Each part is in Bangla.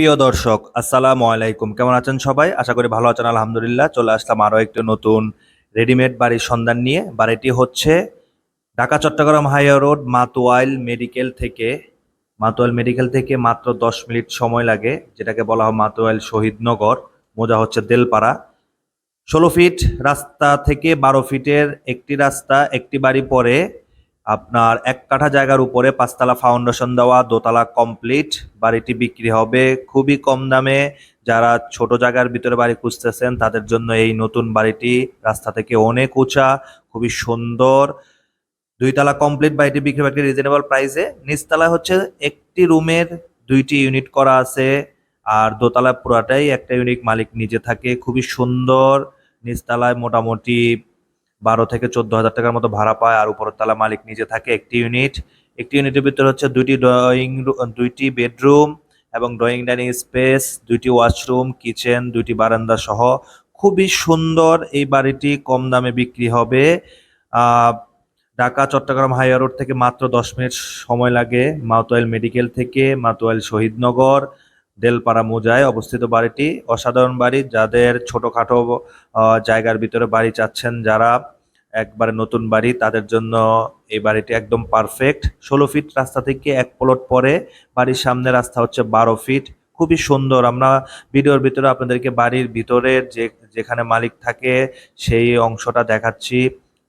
প্রিয় দর্শক, আসসালামু আলাইকুম। কেমন আছেন সবাই? আশা করি ভালো আছেন। আলহামদুলিল্লাহ। চলে আসলাম আরো একটি নতুন রেডিমেড বাড়ির সন্ধান নিয়ে। বাড়িটি হচ্ছে Dhaka Chittagong highway road মাতোয়াইল medical থেকে মাত্র 10 মিনিট সময় লাগে, যেটাকে বলা হয় মাতোয়াইল শহীদনগর। মোজা হচ্ছে দেলপাড়া। 16 ফিট রাস্তা থেকে 12 ফিটের একটি রাস্তা, একটি বাড়ি পরে আপনার 1 কাঠা জায়গার উপরে 5 তলা ফাউন্ডেশন দেওয়া, দোতলা কমপ্লিট। বাড়িটি বিক্রি হবে খুবই কম দামে। যারা ছোট জায়গার ভিতরে বাড়ি খুঁজতেছেন তাদের জন্য এই নতুন বাড়িটি রাস্তা থেকে অনেক উঁচা, খুবই সুন্দর। 2 তলা কমপ্লিট বাড়িটি বিক্রি হবে একটি রিজনেবল প্রাইসে। নিচতলায় হচ্ছে একটি রুমের 2টি ইউনিট করা আছে, আর দোতলা পুরাটাই একটা ইউনিট মালিক নিজে থাকে। খুবই সুন্দর। নিচতলায় মোটামুটি 12 থেকে 14 হাজার টাকার মতো ভাড়া পায়, আর উপরের তলা মালিক নিজে থাকে। একটি ইউনিটের ভিতরে হচ্ছে 2টি বেডরুম এবং ড্রয়িং ডাইনিং স্পেস, 2টি ওয়াশরুম, কিচেন, 2টি বারান্দা সহ খুবই সুন্দর এই বাড়িটি কম দামে বিক্রি হবে। আহ ঢাকা চট্টগ্রাম হাইওয়ে রোড থেকে মাত্র 10 মিনিট সময় লাগে। মাতোয়াইল মেডিকেল থেকে মাতোয়াইল শহীদনগর দেলপাড়া মোজায় অবস্থিত বাড়িটি। অসাধারণ বাড়ি। যাদের ছোটখাটো জায়গার ভিতরে বাড়ি চাচ্ছেন, যারা একবারে নতুন বাড়ি, তাদের জন্য এই বাড়িটি একদম পারফেক্ট। 16 ফিট রাস্তা থেকে 1 প্লট পরে বাড়ির সামনে রাস্তা হচ্ছে 12 ফিট। খুবই সুন্দর। আমরা ভিডিওর ভিতরে আপনাদেরকে বাড়ির ভিতরের যেখানে মালিক থাকে সেই অংশটা দেখাচ্ছি।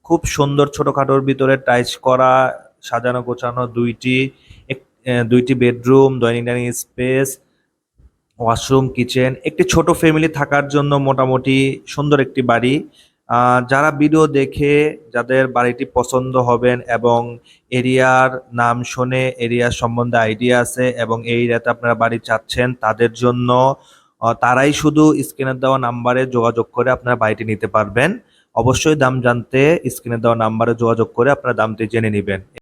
খুব সুন্দর। ছোটখাটোর ভিতরে টাইলস করা, সাজানো গোছানো, 2টি bedroom, dining space, washroom, kitchen, একটি ছোট ফ্যামিলি থাকার জন্য মোটামুটি সুন্দর একটি বাড়ি। যারা ভিডিও দেখে যাদের বাড়িটি পছন্দ হবেন এবং এরিয়ার নাম শুনে এরিয়ার সম্বন্ধে আইডিয়া আছে এবং এই এরিয়াতে আপনারা বাড়ি চাচ্ছেন, তাদের জন্য তারাই শুধু স্ক্রিনে দেওয়া নাম্বারে যোগাযোগ করে আপনারা বাড়িটি নিতে পারবেন। অবশ্যই দাম জানতে স্ক্রিনে দেওয়া নাম্বারে যোগাযোগ করে আপনারা দামটি জেনে নেবেন।